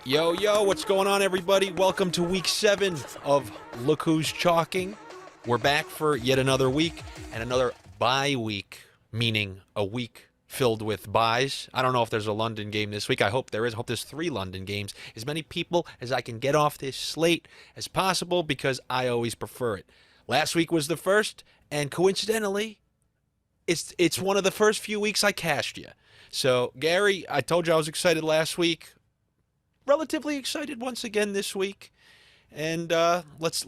Yo, yo, what's going on, everybody? Welcome to week 7 of Look Who's Chalking. We're back for yet another week and another bye week, meaning a week filled with byes. I don't know if there's a London game this week. I hope there is. I hope there's 3 London games. As many people as I can get off this slate as possible because I always prefer it. Last week was the first, and coincidentally, it's one of the first few weeks I cashed you. So, Gary, I told you I was excited last week. Relatively excited once again this week, and let's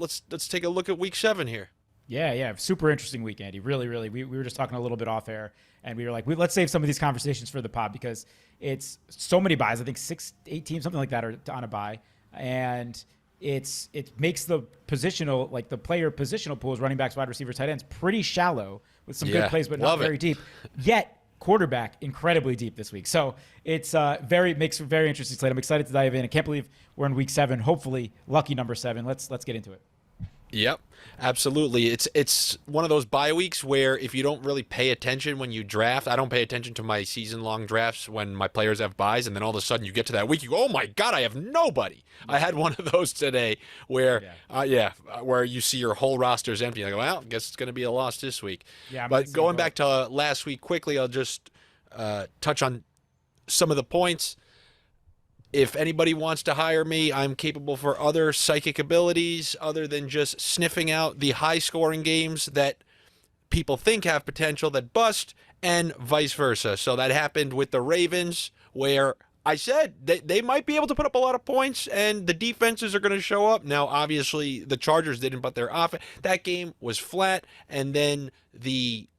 take a look at week 7 here. Yeah, super interesting week, Andy. Really. We were just talking a little bit off air, and we were like, let's save some of these conversations for the pod because it's so many buys. I think 6-8 teams, something like that, are on a buy, and it makes the positional, like the player positional pools, running backs, wide receivers, tight ends, pretty shallow with some good plays, but not very deep. Yet quarterback incredibly deep this week. So it's makes a very interesting slate. I'm excited to dive in. I can't believe we're in week 7. Hopefully, lucky number 7. Let's get into it. Yep, absolutely. It's one of those bye weeks where if you don't really pay attention when you draft, I don't pay attention to my season-long drafts when my players have buys, and then all of a sudden you get to that week, you go, oh my God, I have nobody. I had one of those today where, where you see your whole roster's empty. I go, well, I guess it's going to be a loss this week. Yeah, but going back to last week quickly, I'll just touch on some of the points. If anybody wants to hire me, I'm capable for other psychic abilities other than just sniffing out the high-scoring games that people think have potential that bust, and vice versa. So that happened with the Ravens, where I said they might be able to put up a lot of points, and the defenses are going to show up. Now, obviously, the Chargers didn't, but their offense, that game was flat. And then the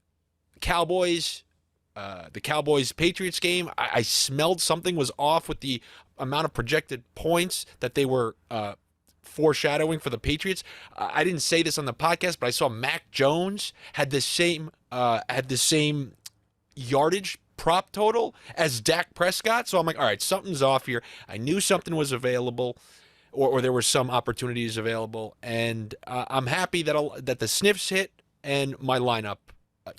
Cowboys-Patriots game, I smelled something was off with the amount of projected points that they were foreshadowing for the Patriots. I didn't say this on the podcast, but I saw Mac Jones had the same yardage prop total as Dak Prescott. So I'm like, all right, something's off here. I knew something was available, or there were some opportunities available, and I'm happy that the sniffs hit and my lineup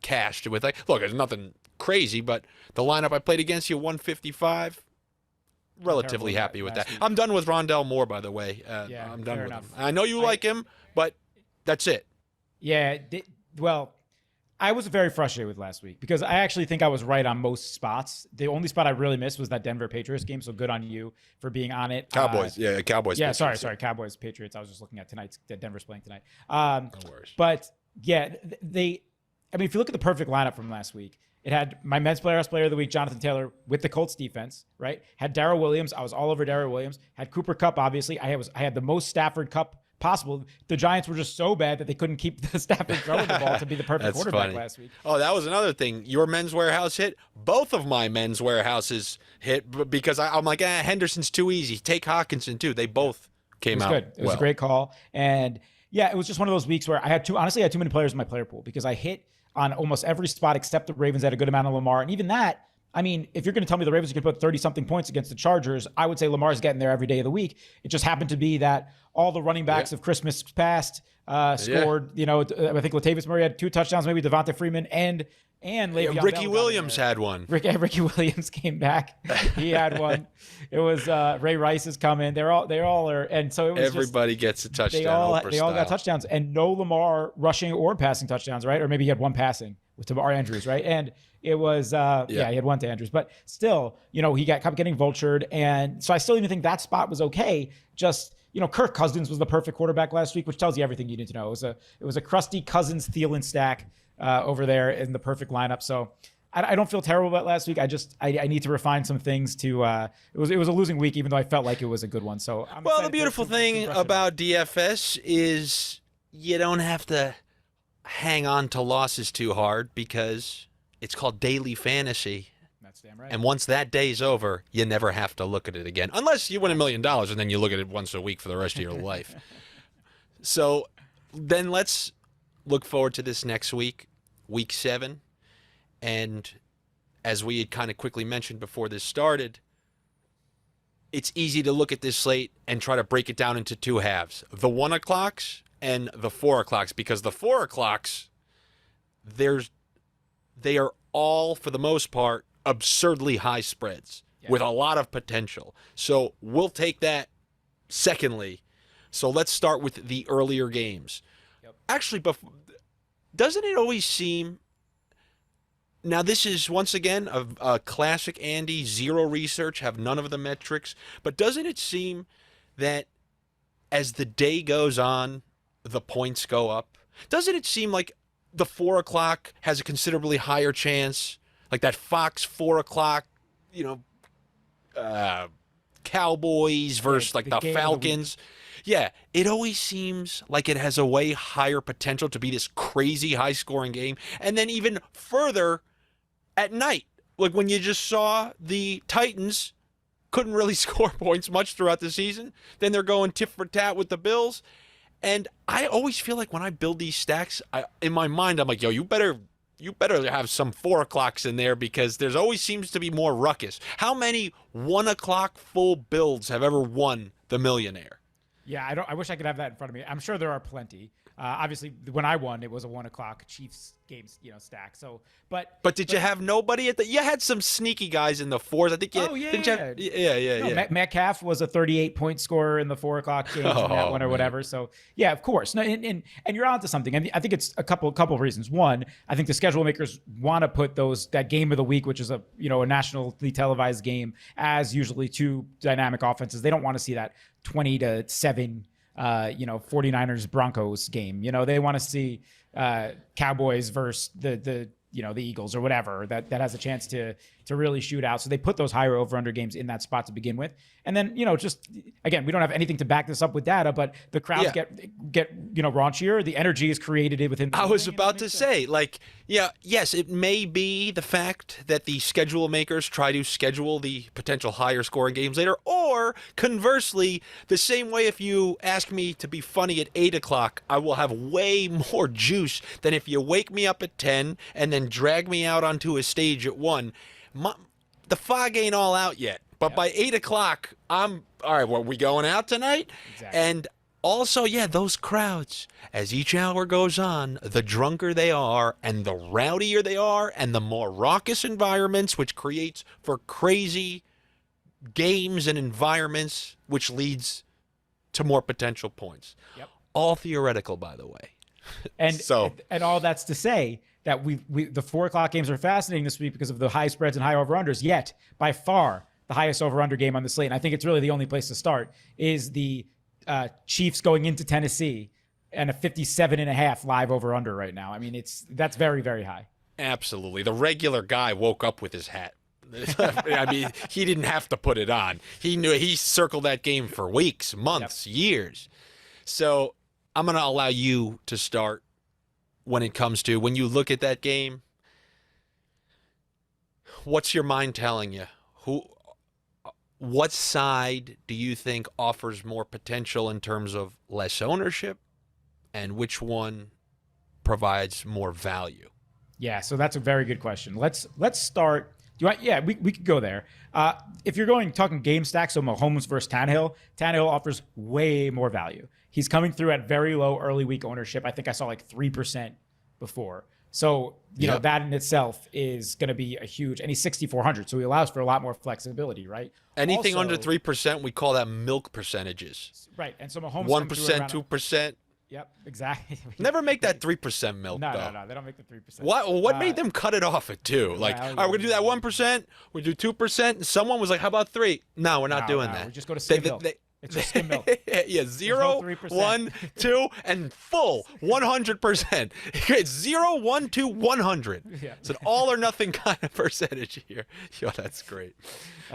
cashed with. Look, there's nothing crazy, but the lineup I played against you, 155. Relatively happy with that. I'm done with Rondell Moore, by the way. I'm done with him. I know you like him, but that's it. Yeah, well, I was very frustrated with last week because I actually think I was right on most spots. The only spot I really missed was that Denver Patriots game, so good on you for being on it. Cowboys, Cowboys. Yeah, sorry, Cowboys, Patriots. I was just looking at tonight's that Denver's playing tonight. No worries. But yeah, if you look at the perfect lineup from last week, it had my men's player of the week, Jonathan Taylor, with the Colts defense, right? Had Darrell Williams. I was all over Darrell Williams. Had Cooper Kupp, obviously. I had the most Stafford Kupp possible. The Giants were just so bad that they couldn't keep the Stafford throwing the ball to be the perfect quarterback last week. Oh, that was another thing. Your men's warehouse hit. Both of my men's warehouses hit because I'm like, Henderson's too easy. Take Hawkinson too. They both came out good. It was a great call. And yeah, it was just one of those weeks where I had too many players in my player pool because I hit on almost every spot except the Ravens had a good amount of Lamar. And even that, I mean, if you're going to tell me the Ravens are going to put 30-something points against the Chargers, I would say Lamar's getting there every day of the week. It just happened to be that all the running backs of Christmas past scored. You know, I think Latavius Murray had 2 touchdowns, maybe Devonta Freeman and Le'Veon Ricky Bell Williams had one. Ricky Williams came back. He had one. It was Ray Rice is coming. They all are, and so it was everybody gets a touchdown. They all got touchdowns, and no Lamar rushing or passing touchdowns, right? Or maybe he had one passing with Tamar Andrews, right? And it was he had one to Andrews, but still, he kept getting vultured, and so I still even think that spot was okay. Just Kirk Cousins was the perfect quarterback last week, which tells you everything you need to know. It was a crusty Cousins Thielen stack over there in the perfect lineup. So I don't feel terrible about last week. I need to refine some things to. It was a losing week, even though I felt like it was a good one. So the beautiful thing about DFS is you don't have to hang on to losses too hard because it's called daily fantasy. That's damn right. And once that day's over, you never have to look at it again, unless you win $1 million and then you look at it once a week for the rest of your life. So then let's look forward to this next week, week 7. And as we had kind of quickly mentioned before this started, it's easy to look at this slate and try to break it down into 2 halves. The 1 o'clocks and the 4 o'clocks, because the 4 o'clocks, they are all, for the most part, absurdly high spreads. with a lot of potential. So we'll take that secondly. So let's start with the earlier games. Yep. Actually, doesn't it always seem... Now, this is, once again, a classic Andy, zero research, have none of the metrics. But doesn't it seem that as the day goes on, the points go up? Doesn't it seem like the 4 o'clock has a considerably higher chance? Like that Fox 4 o'clock, Cowboys versus like the Falcons. Yeah, it always seems like it has a way higher potential to be this crazy high-scoring game. And then even further at night, like when you just saw the Titans couldn't really score points much throughout the season. Then they're going tit for tat with the Bills. And I always feel like when I build these stacks, in my mind, I'm like, yo, you better have some 4 o'clocks in there because there's always seems to be more ruckus. How many 1 o'clock full builds have ever won the Millionaire? Yeah, I wish I could have that in front of me. I'm sure there are plenty. Obviously, when I won, it was a 1 o'clock Chiefs games, stack. So, but did you have nobody at the? You had some sneaky guys in the 4s. I think. Yeah. Metcalf was a 38-point scorer in the 4 o'clock games in that one or whatever. So yeah, of course. No, and you're onto something. I think it's a couple of reasons. One, I think the schedule makers want to put that game of the week, which is a nationally televised game, as usually two dynamic offenses. They don't want to see that 20-7. 49ers Broncos game. They want to see Cowboys versus the Eagles or whatever that has a chance to really shoot out. So they put those higher over under games in that spot to begin with. And then, just again, we don't have anything to back this up with data, but the crowds get raunchier. The energy is created within the I was about to say, yes, it may be the fact that the schedule makers try to schedule the potential higher scoring games later, or conversely, the same way if you ask me to be funny at 8 o'clock, I will have way more juice than if you wake me up at 10 and then drag me out onto a stage at 1. The fog ain't all out yet. But by 8 o'clock, I'm all right. Well, we going out tonight? Exactly. And also, those crowds, as each hour goes on, the drunker they are and the rowdier they are and the more raucous environments, which creates for crazy games and environments, which leads to more potential points. Yep. All theoretical, by the way. And all that's to say that the 4 o'clock games are fascinating this week because of the high spreads and high over-unders, yet by far the highest over-under game on the slate, and I think it's really the only place to start, is the Chiefs going into Tennessee and a 57.5 live over-under right now. I mean, that's very, very high. Absolutely. The regular guy woke up with his hat. I mean, he didn't have to put it on. He knew he circled that game for weeks, months, years. So I'm going to allow you to start when it comes to, when you look at that game, what's your mind telling you? What side do you think offers more potential in terms of less ownership, and which one provides more value? Yeah, so that's a very good question. Let's start. Do you want? Yeah, we could go there. If you're talking game stacks, so Mahomes versus Tannehill offers way more value. He's coming through at very low early week ownership. I think I saw like 3% before. So, that in itself is going to be a huge, and he's 6,400. So he allows for a lot more flexibility, right? Anything under 3%, we call that milk percentages. Right. And so Mahomes 1%, 2%. Yep, exactly. Never make that 3% milk, though. No, they don't make the 3%. What made them cut it off at 2? Like, all right, we're going to do that 1%, we do 2%, and someone was like, how about 3? No, we're not doing that. We just go to skim milk. It's just skim milk. Yeah, 0, 1, 2, and full 100%. It's 0, 1, 2, 100. Yeah. It's an all or nothing kind of percentage here. Yo, that's great.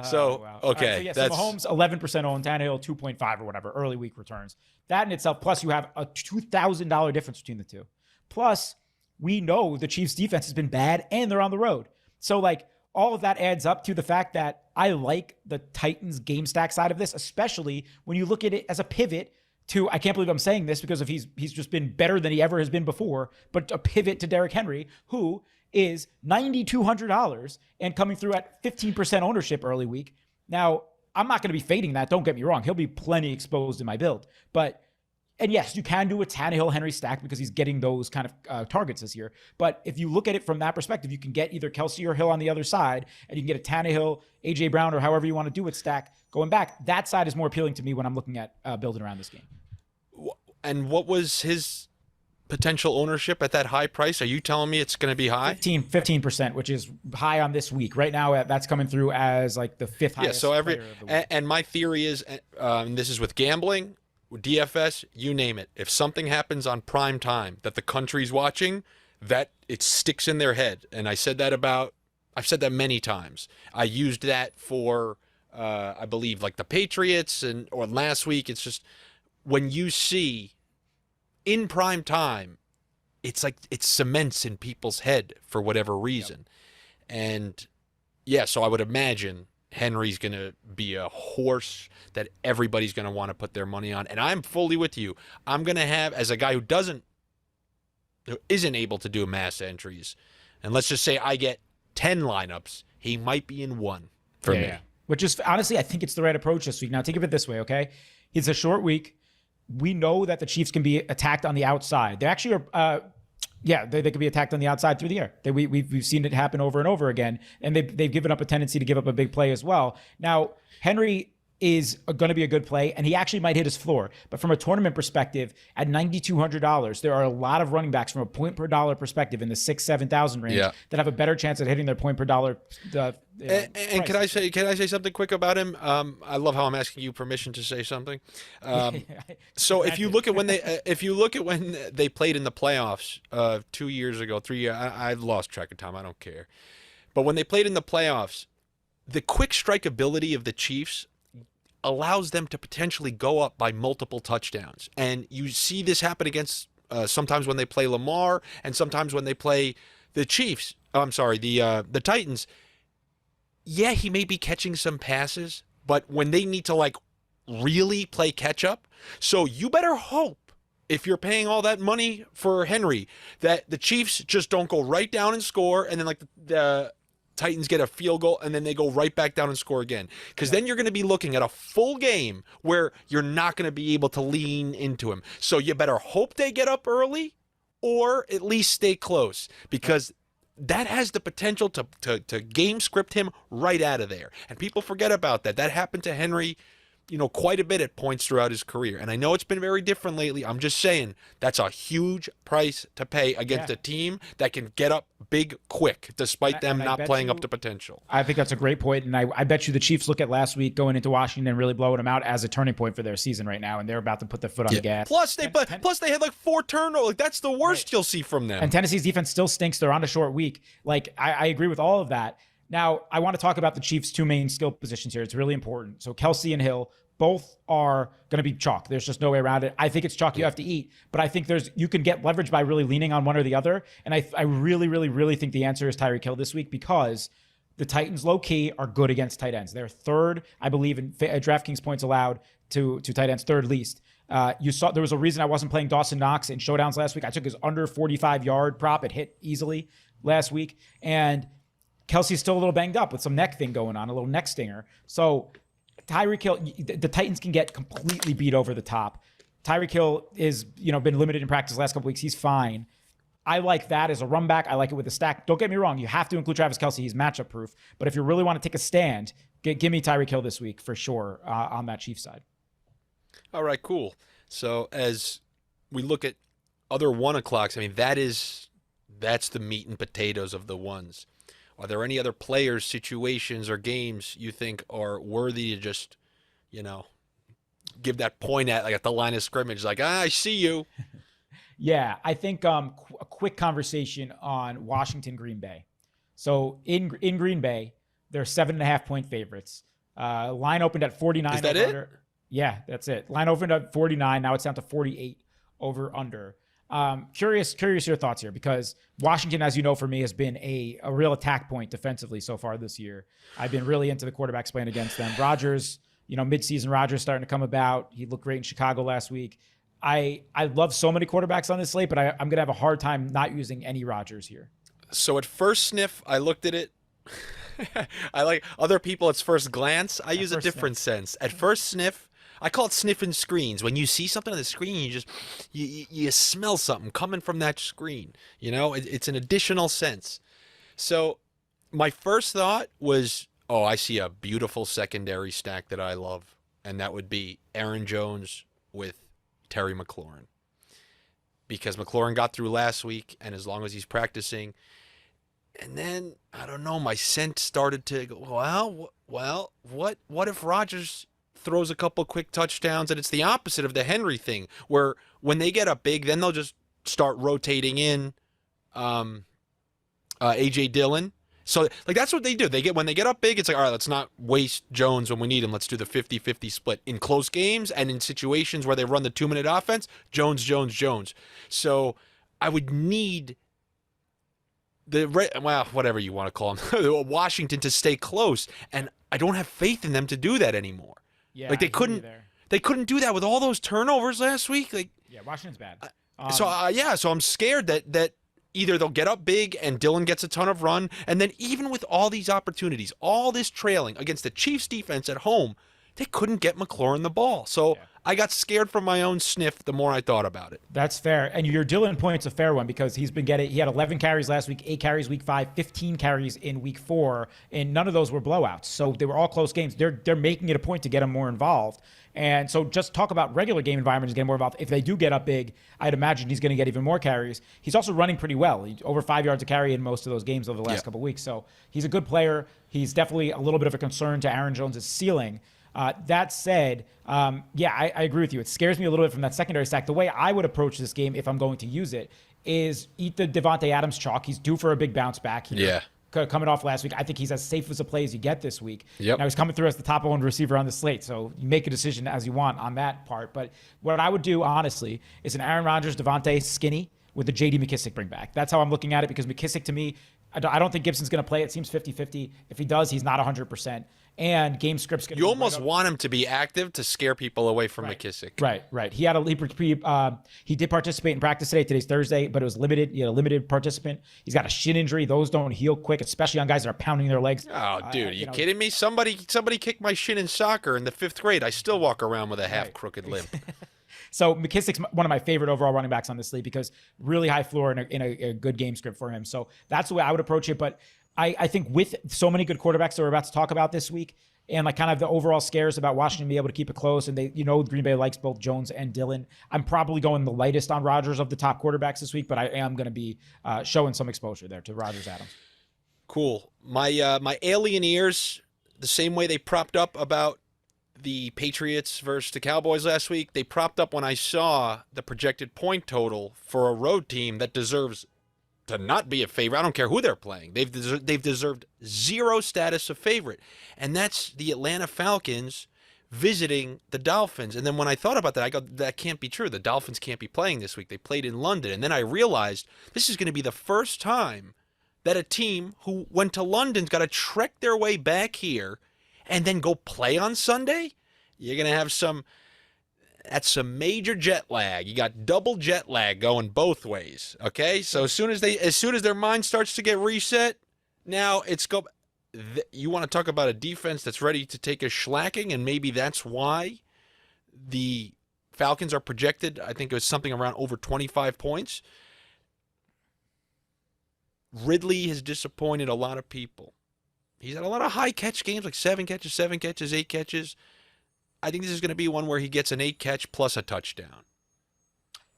So, wow. okay. Right, so Mahomes 11% owned, Tannehill 2.5 or whatever, early week returns. That in itself, plus you have a $2,000 difference between the two. Plus, we know the Chiefs defense has been bad and they're on the road. So all of that adds up to the fact that I like the Titans game stack side of this, especially when you look at it as a pivot to, I can't believe I'm saying this because he's just been better than he ever has been before, but a pivot to Derrick Henry, who is $9,200 and coming through at 15% ownership early week. Now, I'm not going to be fading that. Don't get me wrong. He'll be plenty exposed in my build, but And yes, you can do a Tannehill Henry stack because he's getting those kind of targets this year. But if you look at it from that perspective, you can get either Kelsey or Hill on the other side, and you can get a Tannehill, AJ Brown, or however you want to do it stack going back. That side is more appealing to me when I'm looking at building around this game. And what was his potential ownership at that high price? Are you telling me it's going to be high? 15%, which is high on this week. Right now, that's coming through as like the fifth highest. Yeah. So player of the week. and my theory is, and this is with gambling, DFS, you name it. If something happens on prime time that the country's watching, that it sticks in their head. And I've said that many times. I used that for, I believe, like the Patriots or last week. It's just when you see in prime time, it's like it cements in people's head for whatever reason. Yep. And yeah, so I would imagine Henry's going to be a horse that everybody's going to want to put their money on. And I'm fully with you. I'm going to have, as a guy who isn't able to do mass entries, and let's just say I get 10 lineups, he might be in one for me. Yeah. Which is, honestly, I think it's the right approach this week. Now, think of it this way, okay? It's a short week. We know that the Chiefs can be attacked on the outside. They actually are... they could be attacked on the outside through the air. We've seen it happen over and over again, and they've given up a tendency to give up a big play as well. Now, Henry is going to be a good play, and he actually might hit his floor. But from a tournament perspective, at $9,200, there are a lot of running backs from a point per dollar perspective in the 6,000-7,000 range that have a better chance at hitting their point per dollar. And can I say something quick about him? I love how I'm asking you permission to say something. So if you look at when they played in the playoffs 2 years ago, 3 years, I've lost track of time. I don't care. But when they played in the playoffs, the quick strike ability of the Chiefs allows them to potentially go up by multiple touchdowns. And you see this happen against sometimes when they play Lamar and sometimes when they play the Chiefs. The Titans. Yeah, he may be catching some passes, but when they need to like really play catch up, so you better hope if you're paying all that money for Henry that the Chiefs just don't go right down and score, and then like the Titans get a field goal and then they go right back down and score again. Because then you're going to be looking at a full game where you're not going to be able to lean into him. So you better hope they get up early or at least stay close, because that has the potential to game script him right out of there. And people forget about that. That happened to Henry, quite a bit at points throughout his career. And I know it's been very different lately. I'm just saying that's a huge price to pay against a team that can get up big quick, despite them not playing up to potential. I think that's a great point. And I bet you the Chiefs look at last week going into Washington and really blowing them out as a turning point for their season right now. And they're about to put their foot on the gas. Plus they had like 4 turnovers. Like, that's the worst you'll see from them. And Tennessee's defense still stinks. They're on a short week. Like, I agree with all of that. Now, I want to talk about the Chiefs' 2 main skill positions here. It's really important. So Kelsey and Hill both are going to be chalk. There's just no way around it. I think it's chalk you have to eat, but I think you can get leverage by really leaning on one or the other. And I really, really, really think the answer is Tyreek Hill this week, because the Titans low-key are good against tight ends. They're third, I believe, in DraftKings points allowed to tight ends, third least. You saw there was a reason I wasn't playing Dawson Knox in showdowns last week. I took his under 45-yard prop. It hit easily last week. And Kelsey's still a little banged up with some neck thing going on, a little neck stinger. So Tyreek Hill, the Titans can get completely beat over the top. Tyreek Hill is, been limited in practice the last couple weeks. He's fine. I like that as a run back. I like it with the stack. Don't get me wrong. You have to include Travis Kelsey. He's matchup proof. But if you really want to take a stand, give me Tyreek Hill this week for sure on that Chiefs side. All right, cool. So as we look at other 1 o'clocks, I mean, that's the meat and potatoes of the ones. Are there any other players, situations, or games you think are worthy to just, give that point at, like at the line of scrimmage, like, I see you? Yeah, I think a quick conversation on Washington, Green Bay. So in Green Bay, they're 7.5-point favorites. Line opened at 49. Is that it? Under. Yeah, that's it. Line opened at 49. Now it's down to 48 over under. Curious your thoughts here, because Washington, as you know, for me, has been a real attack point defensively so far this year. I've been really into the quarterbacks playing against them. Rodgers, midseason Rodgers starting to come about. He looked great in Chicago last week. I love so many quarterbacks on this slate, but I'm going to have a hard time not using any Rodgers here. So at first sniff, I looked at it. I like other people, it's first glance. I use a different sense. At first sniff, I call it sniffing screens. When you see something on the screen, you smell something coming from that screen. It's an additional sense. So my first thought was, oh, I see a beautiful secondary stack that I love, and that would be Aaron Jones with Terry McLaurin. Because McLaurin got through last week, and as long as he's practicing, and then I don't know, my sense started to go, well, what if Rodgers throws a couple quick touchdowns, and it's the opposite of the Henry thing, where when they get up big, then they'll just start rotating in AJ Dillon. So like that's what they do. When they get up big, it's like, all right, let's not waste Jones when we need him. Let's do the 50-50 split in close games and in situations where they run the 2-minute offense. Jones. So I would need whatever you want to call them, Washington to stay close, and I don't have faith in them to do that anymore. Yeah, like they couldn't do that with all those turnovers last week. Like, yeah, Washington's bad. So I'm scared that either they'll get up big and Dillon gets a ton of run, and then even with all these opportunities, all this trailing against the Chiefs defense at home, they couldn't get McLaurin the ball. So I got scared from my own sniff the more I thought about it. That's fair. And your Dillon point's a fair one because he had 11 carries last week, 8 carries week 5, 15 carries in week 4, and none of those were blowouts. So they were all close games. They're making it a point to get him more involved. And so just talk about regular game environment is getting more involved. If they do get up big, I'd imagine he's going to get even more carries. He's also running pretty well. He's over 5 yards a carry in most of those games over the last couple of weeks. So he's a good player. He's definitely a little bit of a concern to Aaron Jones' ceiling. That said, I agree with you. It scares me a little bit from that secondary stack. The way I would approach this game, if I'm going to use it, is eat the Devontae Adams chalk. He's due for a big bounce back here. Coming off last week, I think he's as safe as a play as you get this week. Yep. Now he's coming through as the top owned receiver on the slate, so you make a decision as you want on that part. But what I would do, honestly, is an Aaron Rodgers, Devontae skinny with the J.D. McKissic bring back. That's how I'm looking at it because McKissic, to me, I don't think Gibson's going to play. It seems 50-50. If he does, he's not 100%. And game script's going to be You almost want him to be active to scare people away from McKissic. Right. He did participate in practice today. Today's Thursday, but it was limited. He had a limited participant. He's got a shin injury. Those don't heal quick, especially on guys that are pounding their legs. Oh, dude, are you kidding me? Somebody kicked my shin in soccer in the 5th grade. I still walk around with a half-crooked limp. So McKissic's one of my favorite overall running backs on this league because really high floor in a good game script for him. So that's the way I would approach it. But I think with so many good quarterbacks that we're about to talk about this week, and like kind of the overall scares about Washington being able to keep it close, and Green Bay likes both Jones and Dillon. I'm probably going the lightest on Rodgers of the top quarterbacks this week, but I am going to be showing some exposure there to Rodgers Adams. Cool. My alien ears, the same way they propped up about the Patriots versus the Cowboys last week, they propped up when I saw the projected point total for a road team that deserves to not be a favorite. I don't care who they're playing. They've deserved zero status of favorite. And that's the Atlanta Falcons visiting the Dolphins. And then when I thought about that, I go, that can't be true. The Dolphins can't be playing this week. They played in London. And then I realized this is going to be the first time that a team who went to London's got to trek their way back here and then go play on Sunday. You're going to have some major jet lag. You got double jet lag going both ways. Okay, so as soon as their mind starts to get reset, now you want to talk about a defense that's ready to take a shellacking, and maybe that's why the Falcons are projected. I think it was something around over 25 points. Ridley has disappointed a lot of people. He's had a lot of high catch games, like 7 catches, 8 catches. I think this is going to be one where he gets an 8 catch plus a touchdown.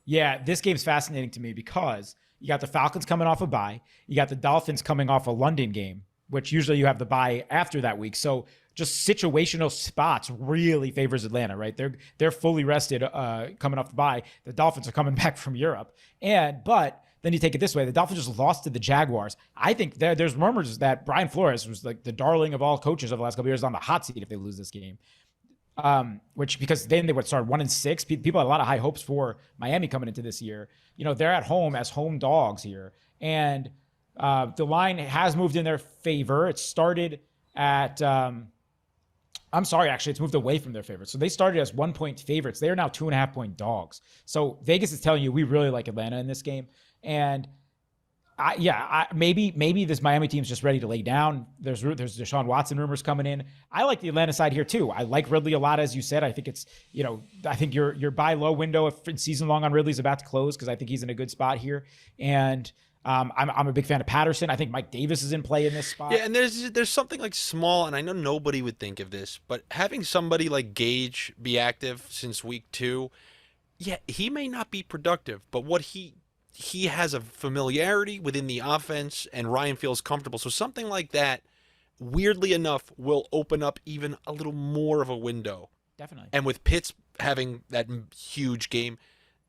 Yeah, this game's fascinating to me because you got the Falcons coming off a bye. You got the Dolphins coming off a London game, which usually you have the bye after that week. So just situational spots really favors Atlanta, right? They're fully rested coming off the bye. The Dolphins are coming back from Europe. But then you take it this way. The Dolphins just lost to the Jaguars. I think there's rumors that Brian Flores was like the darling of all coaches over the last couple of years on the hot seat if they lose this game. Because then they would start 1-6. People had a lot of high hopes for Miami coming into this year. They're at home as home dogs here. And the line has moved in their favor. It started at, it's moved away from their favor. So they started as 1-point favorites. They are now 2.5-point dogs. So Vegas is telling you we really like Atlanta in this game. And Maybe this Miami team's just ready to lay down. There's Deshaun Watson rumors coming in. I like the Atlanta side here too. I like Ridley a lot, as you said. I think it's, I think your buy low window if season long on Ridley is about to close because I think he's in a good spot here. And I'm a big fan of Patterson. I think Mike Davis is in play in this spot. Yeah, and there's something like small, and I know nobody would think of this, but having somebody like Gage be active since week 2, yeah, he may not be productive, but what he has a familiarity within the offense, and Ryan feels comfortable. So something like that, weirdly enough, will open up even a little more of a window. Definitely. And with Pitts having that huge game,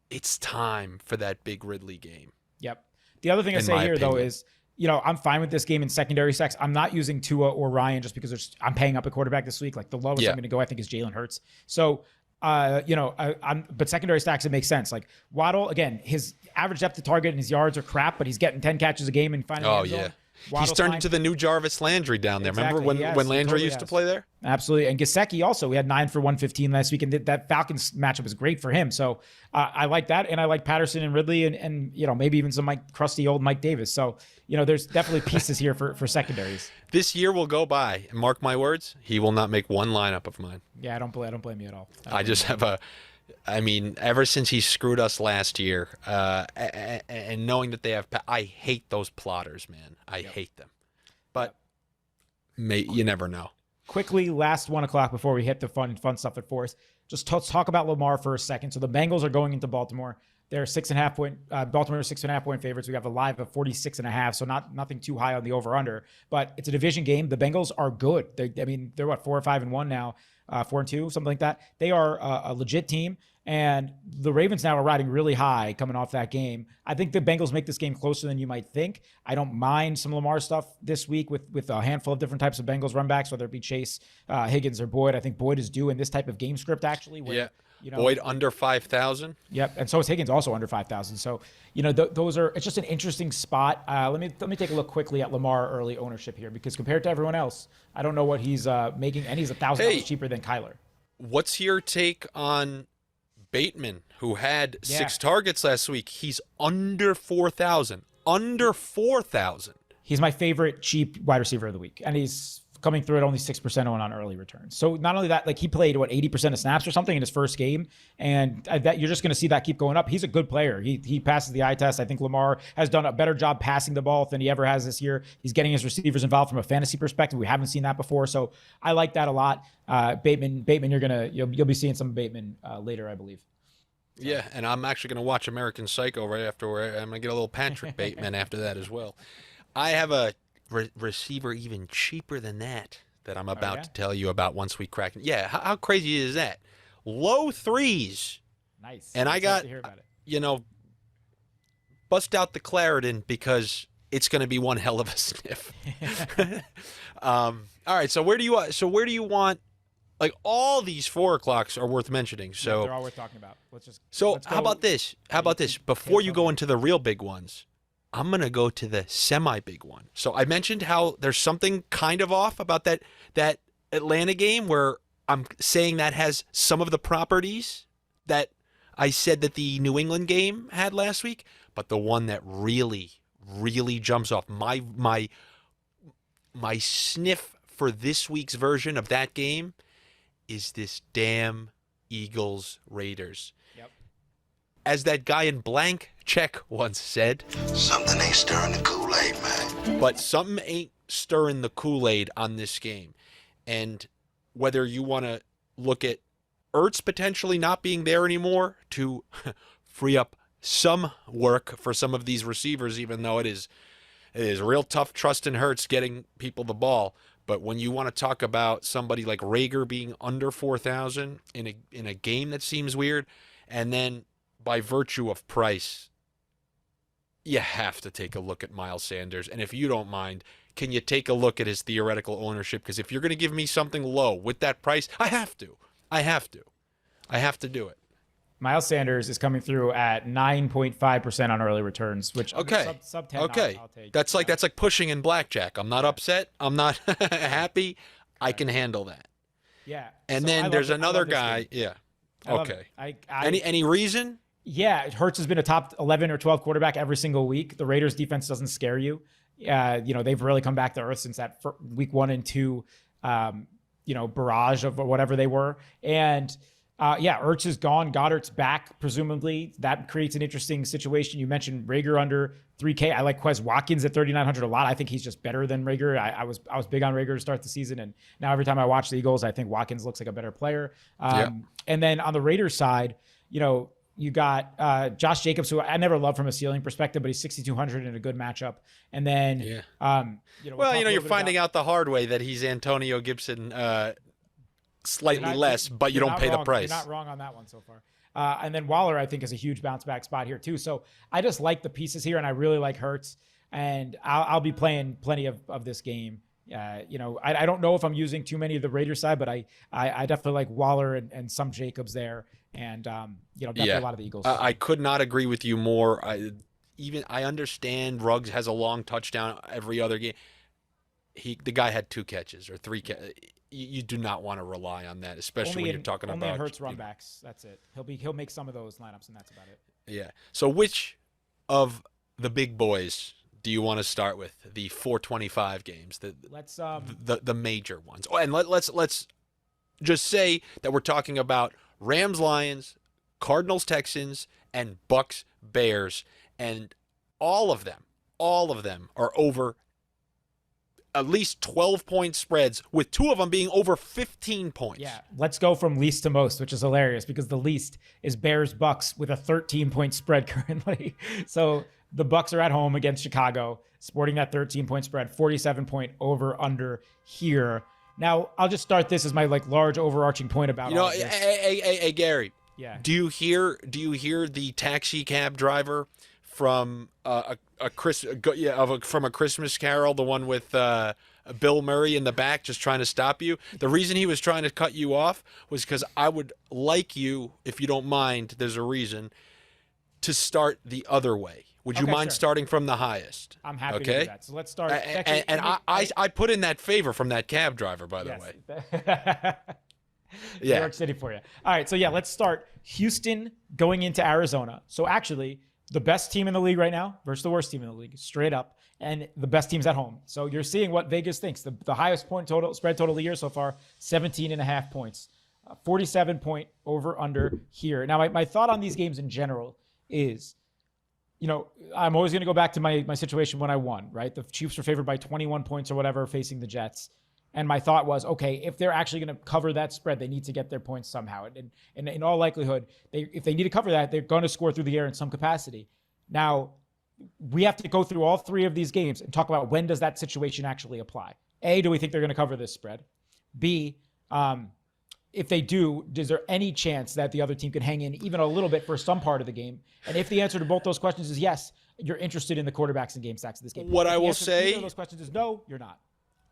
it's time for that big Ridley game. Yep. The other thing I say here, though, is, I'm fine with this game in secondary sacks. I'm not using Tua or Ryan just because I'm paying up a quarterback this week. Like the lowest I'm going to go, I think, is Jalen Hurts. So, but secondary stacks, it makes sense. Like Waddle, again, his average depth to target and his yards are crap, but he's getting 10 catches a game and finding the end zone. He's turned into the new Jarvis Landry down there. Exactly. Remember when Landry totally used to play there? Absolutely. And Gesicki also, we had 9 for 115 last week, and that Falcons matchup was great for him. So I like that, and I like Patterson and Ridley, and maybe even some crusty old Mike Davis. So there's definitely pieces here for secondaries. This year will go by, and mark my words, he will not make one lineup of mine. Yeah, I don't blame you at all. I just have ever since he screwed us last year, and knowing that they have, I hate those plotters, man. I hate them. But you never know. Quickly, last 1 o'clock before we hit the fun stuff at 4. Just talk about Lamar for a second. So the Bengals are going into Baltimore. They're 6.5 point. Baltimore 6.5 point favorites. We have a live of 46.5. So nothing too high on the over under. But it's a division game. The Bengals are good. They're what, 4-5-1 now, 4-2, something like that. They are a legit team. And the Ravens now are riding really high coming off that game. I think the Bengals make this game closer than you might think. I don't mind some Lamar stuff this week with a handful of different types of Bengals run backs, whether it be Chase, Higgins, or Boyd. I think Boyd is due in this type of game script, actually. Where, Boyd under 5,000. Yep, and so is Higgins, also under 5,000. So, those are. It's just an interesting spot. Let me take a look quickly at Lamar early ownership here, because compared to everyone else, I don't know what he's making, and he's $1,000 cheaper than Kyler. What's your take on Bateman, who had 6 targets last week? He's under 4,000. Under 4,000. He's my favorite cheap wide receiver of the week, and he's coming through at only 6% on early returns. So not only that, he played 80% of snaps or something in his first game, and that you're just going to see that keep going up. He's a good player. He passes the eye test. I think Lamar has done a better job passing the ball than he ever has this year. He's getting his receivers involved from a fantasy perspective. We haven't seen that before, so I like that a lot. Bateman, you'll be seeing some Bateman later, I believe. So. Yeah, and I'm actually going to watch American Psycho right afterward. I'm going to get a little Patrick Bateman after that as well. I have a receiver even cheaper than that I'm about to tell you about once we crack it. Yeah, how crazy is that? Low 3s. Nice. And I got, bust out the Claritin because it's going to be one hell of a sniff. All right, so where do you want? Like, all these 4 o'clocks are worth mentioning. So they're all worth talking about. How about this? Before you go into the real big ones, I'm going to go to the semi-big one. So I mentioned how there's something kind of off about that Atlanta game, where I'm saying that has some of the properties that I said that the New England game had last week, but the one that really, really jumps off my sniff for this week's version of that game is this damn Eagles-Raiders. Yep. As that guy in blank check once said, something ain't stirring the Kool-Aid, man. But something ain't stirring the Kool-Aid on this game. And whether you want to look at Ertz potentially not being there anymore to free up some work for some of these receivers, even though it is real tough trusting Hurts getting people the ball. But when you want to talk about somebody like Rager being under 4,000 in a game that seems weird, and then by virtue of price, you have to take a look at Miles Sanders. And if you don't mind, can you take a look at his theoretical ownership? Because if you're going to give me something low with that price, I have to do it. Miles Sanders is coming through at 9.5% on early returns, which sub 10. Okay, I'll take. That's like pushing in blackjack. I'm not upset. I'm not happy. I can handle that. Yeah. And then there's another guy. Yeah. Okay. I any reason? Yeah, Hurts has been a top 11 or 12 quarterback every single week. The Raiders defense doesn't scare you. They've really come back to earth since that week 1 and 2, barrage of whatever they were. And Ertz is gone. Goddard's back, presumably. That creates an interesting situation. You mentioned Rager under 3K. I like Quez Watkins at 3,900 a lot. I think he's just better than Rager. I was big on Rager to start the season, and now every time I watch the Eagles, I think Watkins looks like a better player. And then on the Raiders side, you got Josh Jacobs, who I never loved from a ceiling perspective, but he's 6,200 in a good matchup. And then, you're finding out the hard way that he's Antonio Gibson slightly less, but you don't pay the price. You're not wrong on that one so far. And then Waller, I think, is a huge bounce back spot here too. So I just like the pieces here, and I really like Hurts, and I'll be playing plenty of this game. I don't know if I'm using too many of the Raiders side, but I definitely like Waller and some Jacobs there, and definitely a lot of the Eagles. I could not agree with you more. I understand Ruggs has a long touchdown every other game. The guy had 2 catches or 3 catches. You do not want to rely on that, especially when you're talking about only Hurts run backs. That's it. He'll make some of those lineups, and that's about it. Yeah. So which of the big boys do you want to start with? The 425 games, the major ones. Oh, and let's just say that we're talking about Rams, Lions, Cardinals, Texans, and Bucks, Bears, and all of them are over at least 12-point spreads, with 2 of them being over 15 points. Yeah, let's go from least to most, which is hilarious because the least is Bears-Bucks with a 13-point spread currently. So the Bucks are at home against Chicago, sporting that 13-point spread, 47-point over/under here. Now, I'll just start this as my large overarching point about all this. Hey, Gary. Yeah. Do you hear the taxi cab driver from from a Christmas Carol, the one with Bill Murray in the back just trying to stop you? The reason he was trying to cut you off was because I would like you, if you don't mind, there's a reason, to start the other way. Would you mind starting from the highest? I'm happy to do that. So let's start. I put in that favor from that cab driver, by the way. New York City for you. All right, so let's start. Houston going into Arizona. So actually, the best team in the league right now versus the worst team in the league, straight up, and the best team's at home. So you're seeing what Vegas thinks. The highest spread total of the year so far, 17.5 points. 47-point over/under here. Now, my thought on these games in general is, I'm always going to go back to my situation when I won, right? The Chiefs were favored by 21 points or whatever facing the Jets. And my thought was, okay, if they're actually going to cover that spread, they need to get their points somehow. And in all likelihood, if they need to cover that, they're going to score through the air in some capacity. Now, we have to go through all 3 of these games and talk about when does that situation actually apply. A, do we think they're going to cover this spread? B, if they do, is there any chance that the other team could hang in even a little bit for some part of the game? And if the answer to both those questions is yes, you're interested in the quarterbacks and game stacks of this game. What I will say, either of those questions is no, you're not.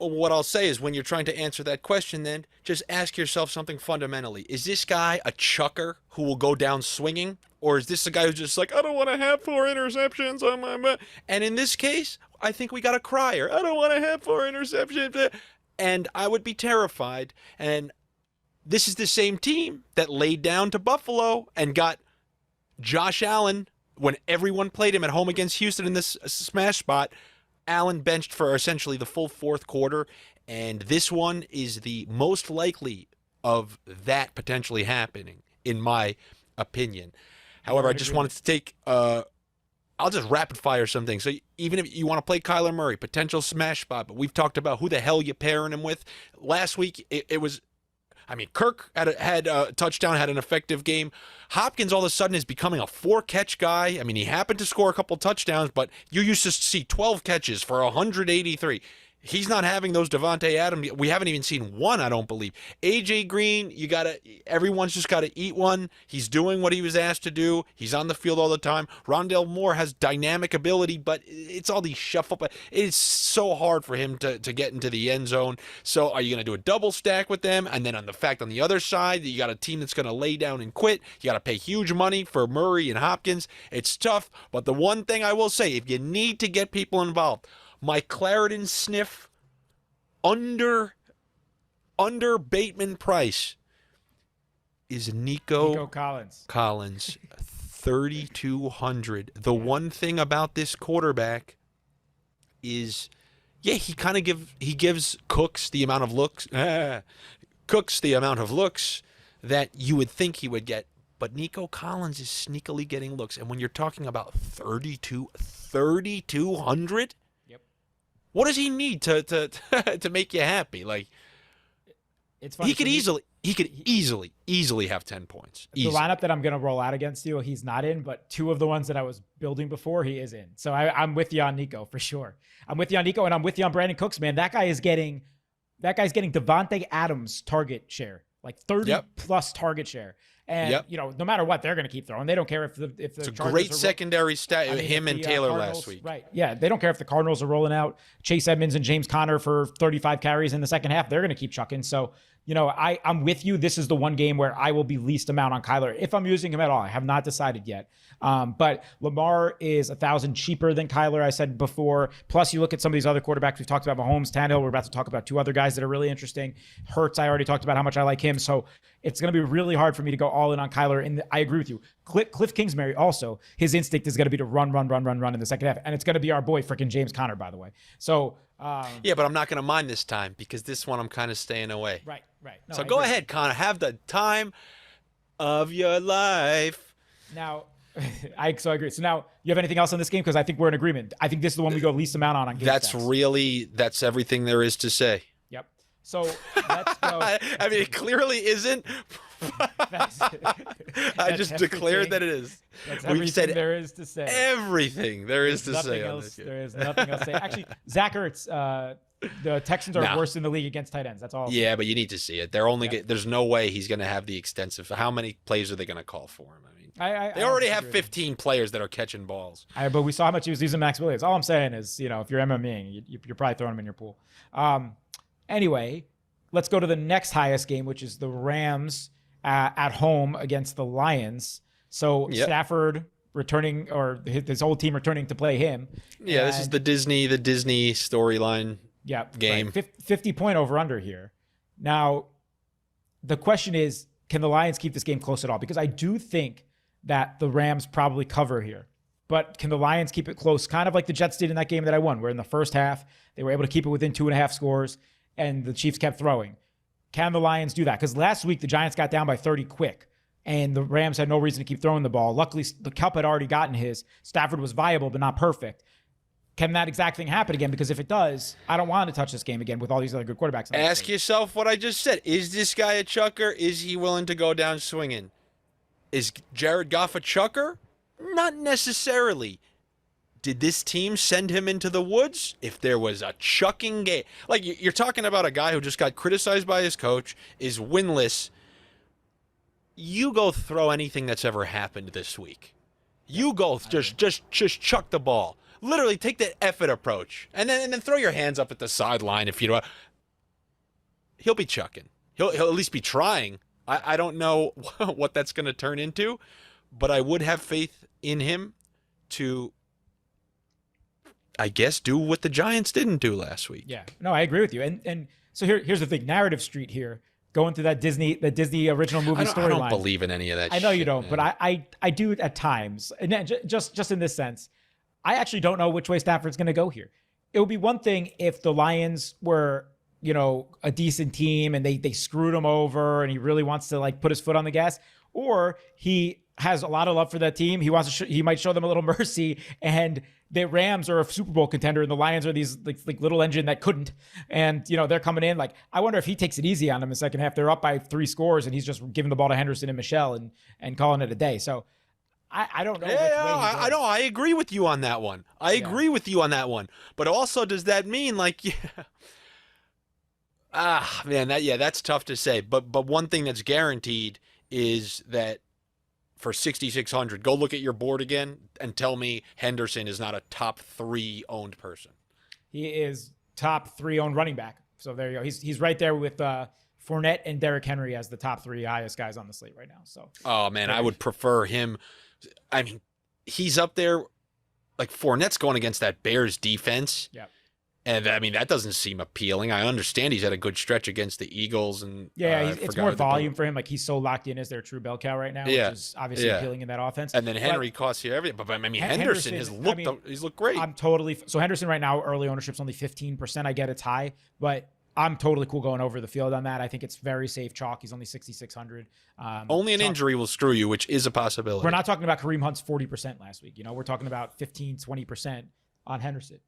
What I'll say is when you're trying to answer that question, then just ask yourself something fundamentally. Is this guy a chucker who will go down swinging? Or is this a guy who's just like, I don't want to have 4 interceptions on my... And in this case, I think we got a crier. I don't want to have 4 interceptions. And I would be terrified. And this is the same team that laid down to Buffalo and got Josh Allen when everyone played him at home against Houston in this smash spot. Allen benched for essentially the full 4th quarter, and this one is the most likely of that potentially happening, in my opinion. However, I just wanted to take, I'll just rapid fire some things. So even if you want to play Kyler Murray, potential smash spot, but we've talked about who the hell you're pairing him with. Last week, it was, Kirk had a touchdown, had an effective game. Hopkins all of a sudden is becoming a 4-catch guy. He happened to score a couple touchdowns, but you used to see 12 catches for 183. He's not having those. Devontae Adams, we haven't even seen one, I don't believe. AJ Green, everyone's just got to eat one. He's doing what he was asked to do. He's on the field all the time. Rondale Moore has dynamic ability, but it's all these shuffle. It's so hard for him to get into the end zone. So are you going to do a double stack with them? And then on the other side, you got a team that's going to lay down and quit. You got to pay huge money for Murray and Hopkins. It's tough. But the one thing I will say, if you need to get people involved, my Clarendon sniff under Bateman price is Nico Collins. 30 3,200. The one thing about this quarterback is, yeah, he gives Cooks the amount of looks. Cooks the amount of looks that you would think he would get. But Nico Collins is sneakily getting looks. And when you're talking about 3,200, Yep. What does he need to make you happy? Like, It's funny. he could easily have 10 points. The lineup that I'm going to roll out against you, he's not in, but two of the ones that I was building before, he is in. So I'm with you on Nico for sure. I'm with you on Nico, and I'm with you on Brandon Cooks, man. That guy's getting Devontae Adams target share, like 30 plus target share. And no matter what, they're going to keep throwing. They don't care if the it's a great secondary stat. Him and Taylor last week, right? Yeah, they don't care if the Cardinals are rolling out Chase Edmonds and James Conner for 35 carries in the second half. They're going to keep chucking. So I'm with you. This is the one game where I will be least amount on Kyler if I'm using him at all. I have not decided yet. But Lamar is 1,000 cheaper than Kyler, I said before. Plus, you look at some of these other quarterbacks. We've talked about Mahomes, Tannehill. We're about to talk about two other guys that are really interesting. Hurts, I already talked about how much I like him. So it's going to be really hard for me to go all in on Kyler. And I agree with you. Cliff Kingsbury also, his instinct is going to be to run in the second half. And it's going to be our boy, freaking James Conner, by the way. So yeah, but I'm not going to mind this time because this one I'm kind of staying away. Right. No, so go ahead, Connor. Have the time of your life. Now, I agree. So now, you have anything else on this game? Because I think we're in agreement. I think this is the one we go least amount on game stats. That's everything there is to say. Yep. So let's go. I mean, it clearly isn't. I just declared that it is. That's everything said there is to say. Everything there is to say on this game. There is nothing else to say. Actually, Zach Ertz, the Texans are worse in the league against tight ends. That's all. Yeah, but you need to see it. There's no way he's going to have the extensive. How many plays are they going to call for him? I mean, they already have 15 players that are catching balls. But we saw how much he was using Max Williams. All I'm saying is, if you're MMEing, you're probably throwing him in your pool. Anyway, let's go to the next highest game, which is the Rams at home against the Lions. So Stafford returning, or his whole team returning to play him. Yeah, this is the Disney storyline. Game. Right. 50-point over-under here. Now, the question is, can the Lions keep this game close at all? Because I do think that the Rams probably cover here. But can the Lions keep it close? Kind of like the Jets did in that game that I won, where in the first half, they were able to keep it within 2.5 scores, and the Chiefs kept throwing. Can the Lions do that? Because last week, the Giants got down by 30 quick, and the Rams had no reason to keep throwing the ball. Luckily, the Kupp had already gotten his. Stafford was viable, but not perfect. Can that exact thing happen again? Because if it does, I don't want to touch this game again with all these other good quarterbacks. Ask yourself what I just said. Is this guy a chucker? Is he willing to go down swinging? Is Jared Goff a chucker? Not necessarily. Did this team send him into the woods? If there was a chucking game. Like, you're talking about a guy who just got criticized by his coach, is winless. You go throw anything that's ever happened this week. You go just chuck the ball. Literally take the effort approach, and then throw your hands up at the sideline if you don't. He'll be chucking. He'll at least be trying. I don't know what that's going to turn into, but I would have faith in him to, I guess, do what the Giants didn't do last week. Yeah, no, I agree with you. And so here's the thing: Narrative Street here, going through that Disney original movie storyline. I don't believe in any of that. I know you don't, man. But I do at times, and just in this sense. I actually don't know which way Stafford's going to go here. It would be one thing if the Lions were, a decent team and they screwed him over and he really wants to put his foot on the gas, or he has a lot of love for that team. He wants to he might show them a little mercy, and the Rams are a Super Bowl contender and the Lions are these like little engine that couldn't. And, they're coming in I wonder if he takes it easy on them in the second half. They're up by 3 scores and he's just giving the ball to Henderson and Michelle and calling it a day. So I don't know. I know. I agree with you on that one. Agree with you on that one. But also, does that mean that's tough to say. But one thing that's guaranteed is that for 6,600, go look at your board again and tell me Henderson is not a top 3 owned person. He is top 3 owned running back. So there you go. He's right there with Fournette and Derrick Henry as the top 3 highest guys on the slate right now. So. Oh man, I would prefer him. I mean, he's up there. Like Fournette's going against that Bears defense. Yeah. And I mean, that doesn't seem appealing. I understand he's had a good stretch against the Eagles, and it's more volume for him. Like he's so locked in as their true bell cow right now, which is obviously appealing in that offense. And then Henry costs you everything. But I mean, Henderson has looked. He's looked great. I'm totally so Henderson right now. Early ownership's only 15%. I get it's high, but I'm totally cool going over the field on that. I think it's very safe chalk. He's only 6,600. Only an injury will screw you, which is a possibility. We're not talking about Kareem Hunt's 40% last week. We're talking about 15, 20% on Henderson.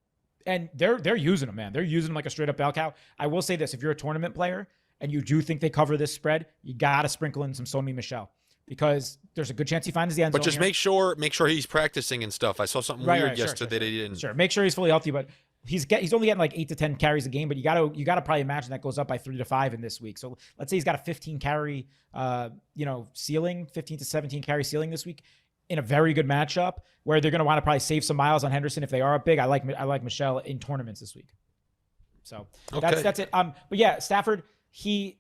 And they're using him, man. They're using him like a straight up bell cow. I will say this: if you're a tournament player and you do think they cover this spread, you gotta sprinkle in some Sony Michel because there's a good chance he finds the end zone. But just make sure he's practicing and stuff. I saw something weird yesterday that he didn't. Sure, make sure he's fully healthy. But he's only getting like 8 to 10 carries a game. But you gotta probably imagine that goes up by 3 to 5 in this week. So let's say he's got a 15 carry, ceiling, 15 to 17 carry ceiling this week, in a very good matchup where they're going to want to probably save some miles on Henderson if they are up big. I like Michelle in tournaments this week. So that's it. But yeah, Stafford, he's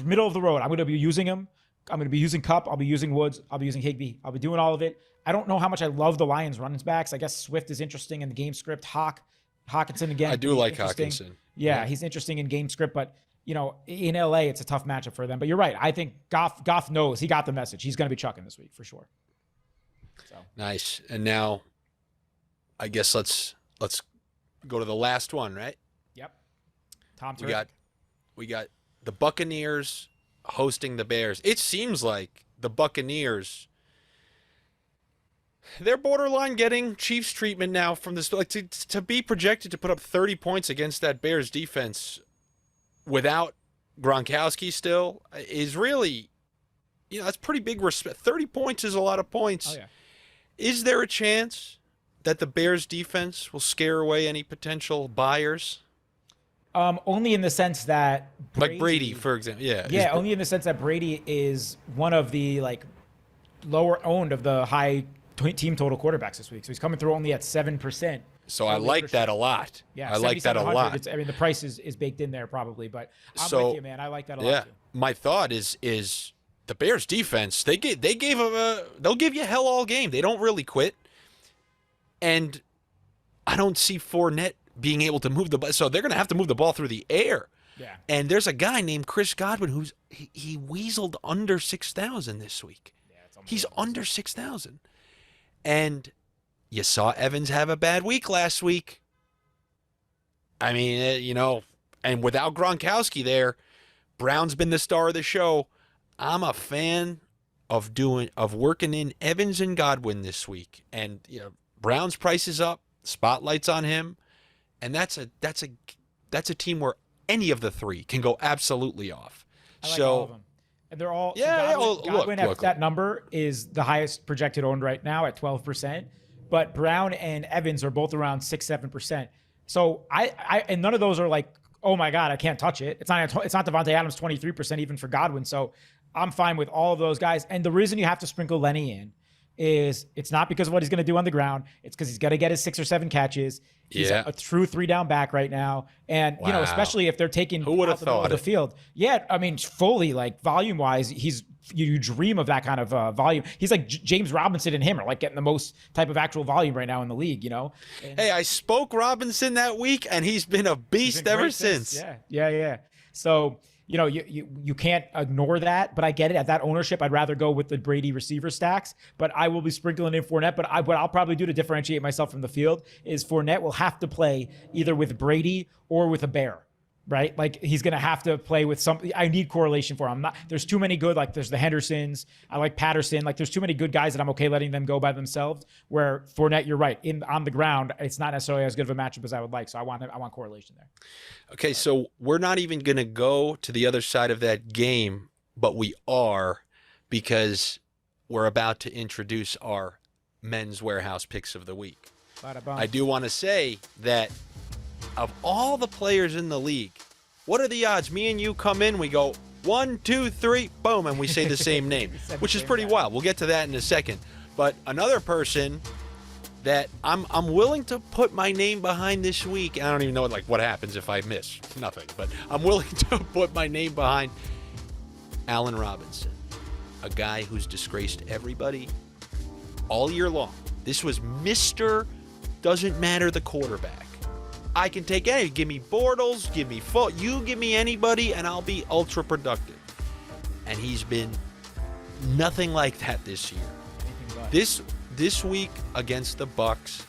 middle of the road. I'm going to be using him. I'm going to be using Kupp. I'll be using Woods. I'll be using Higbee. I'll be doing all of it. I don't know how much I love the Lions running backs. I guess Swift is interesting in the game script. Hawkinson again. I do like Hawkinson. Yeah, he's interesting in game script, but in LA, it's a tough matchup for them. But you're right. I think Goff knows. He got the message. He's going to be chucking this week for sure. So. Nice. And now, I guess let's go to the last one, right? Yep. Tom. We got the Buccaneers hosting the Bears. It seems like the Buccaneers, they're borderline getting Chiefs treatment now from this. Like to be projected to put up 30 points against that Bears defense without Gronkowski still is really, that's pretty big respect. 30 points is a lot of points. Oh yeah. Is there a chance that the Bears defense will scare away any potential buyers? Only in the sense that Brady, for example. Yeah, only in the sense that Brady is one of the lower owned of the high team total quarterbacks this week. So he's coming through only at 7%. So I like that a lot. Yeah, I like that a lot. The price is baked in there probably, but I'm with you, man. I like that a lot too. My thought is the Bears defense, they'll give you hell all game. They don't really quit. And I don't see Fournette being able to move the ball. So they're going to have to move the ball through the air. Yeah. And there's a guy named Chris Godwin he weaseled under 6,000 this week. Yeah, he's under 6,000. And you saw Evans have a bad week last week. I mean, and without Gronkowski there, Brown's been the star of the show. I'm a fan of working in Evans and Godwin this week, and Brown's price is up, spotlight's on him, and that's a team where any of the three can go absolutely off. I like all of them, and they're all Godwin at that number is the highest projected owned right now at 12%, but Brown and Evans are both around 6-7%. So I and none of those are like, oh my God, I can't touch it. It's not Devontae Adams 23% even for Godwin. So I'm fine with all of those guys. And the reason you have to sprinkle Lenny in is it's not because of what he's going to do on the ground. It's because he's got to get his 6 or 7 catches. He's a true 3-down back right now. And, especially if they're taking who would have thought the field. Yeah, I mean, fully, volume-wise, you dream of that kind of volume. He's like James Robinson and him are getting the most type of actual volume right now in the league, And, hey, I spoke Robinson that week, and he's been a beast ever since. Yeah. So, you can't ignore that, but I get it. At that ownership, I'd rather go with the Brady receiver stacks, but I will be sprinkling in Fournette. But what I'll probably do to differentiate myself from the field is Fournette will have to play either with Brady or with a Bear, right? He's going to have to play with something. I need correlation for him. There's too many good, there's the Hendersons. I like Patterson. There's too many good guys that I'm okay letting them go by themselves, where Fournette, you're right, on the ground, it's not necessarily as good of a matchup as I would like. So I want correlation there. Okay, so we're not even going to go to the other side of that game, but we are, because we're about to introduce our Men's Warehouse picks of the week. I do want to say that of all the players in the league, what are the odds? Me and you come in, we go 1, 2, 3, boom, and we say the same name, which is pretty wild. We'll get to that in a second. But another person that I'm willing to put my name behind this week, and I don't even know what happens if I miss. Nothing. But I'm willing to put my name behind Allen Robinson, a guy who's disgraced everybody all year long. This was Mr. Doesn't Matter the quarterback. I can take any. Give me Bortles, give me you give me anybody, and I'll be ultra productive. And he's been nothing like that this year. This week against the Bucs,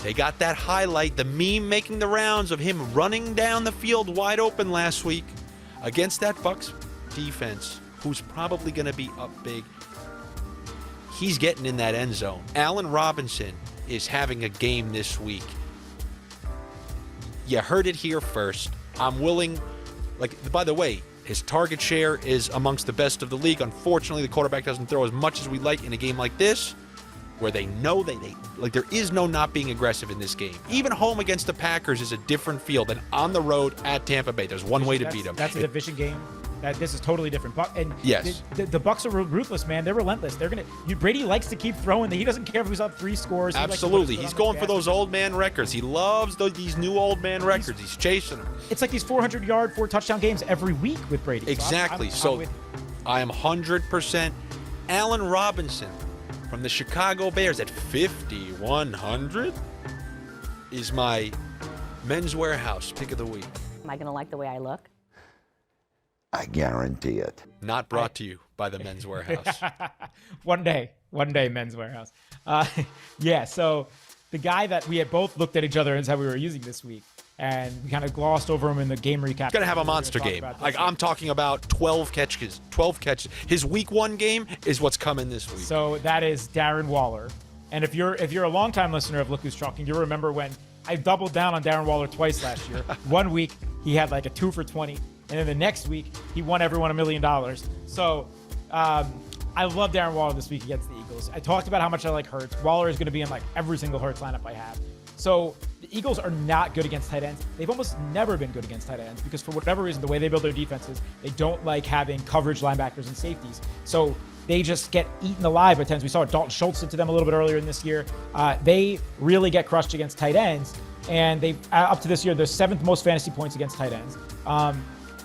they got that highlight, the meme making the rounds of him running down the field wide open last week against that Bucs defense, who's probably going to be up big. He's getting in that end zone. Allen Robinson is having a game this week. You heard it here first. I'm willing, by the way, his target share is amongst the best of the league. Unfortunately, the quarterback doesn't throw as much as we like in a game like this, where they know there is no not being aggressive in this game. Even home against the Packers is a different feel than on the road at Tampa Bay. There's one way to beat them. That's a division game. This is totally different. And yes, the Bucs are ruthless, man. They're relentless. Brady likes to keep throwing. He doesn't care if he's up 3 scores. Absolutely, he's going for those old man records. He loves these new old man records. He's chasing them. It's like these 400-yard, 4-touchdown games every week with Brady. Exactly. I am 100% Allen Robinson from the Chicago Bears at 5,100 is my Men's Warehouse pick of the week. Am I going to like the way I look? I guarantee it. Not brought to you by the Men's Warehouse. One day, Men's Warehouse. So the guy that we had both looked at each other and said we were using this week, and we kind of glossed over him in the game recap. He's going to have a monster game. I'm talking about 12 catches. His week 1 game is what's coming this week. So that is Darren Waller. And if you're a longtime listener of Look Who's Talking, you'll remember when I doubled down on Darren Waller twice last year. One week, he had like a 2 for 20. And then the next week, he won everyone $1 million. So I love Darren Waller this week against the Eagles. I talked about how much I like Hurts. Waller is going to be in like every single Hurts lineup I have. So the Eagles are not good against tight ends. They've almost never been good against tight ends because for whatever reason, the way they build their defenses, they don't like having coverage linebackers and safeties. So they just get eaten alive at times. We saw Dalton Schultz did to them a little bit earlier in this year. They really get crushed against tight ends. And they up to this year, they're 7th most fantasy points against tight ends.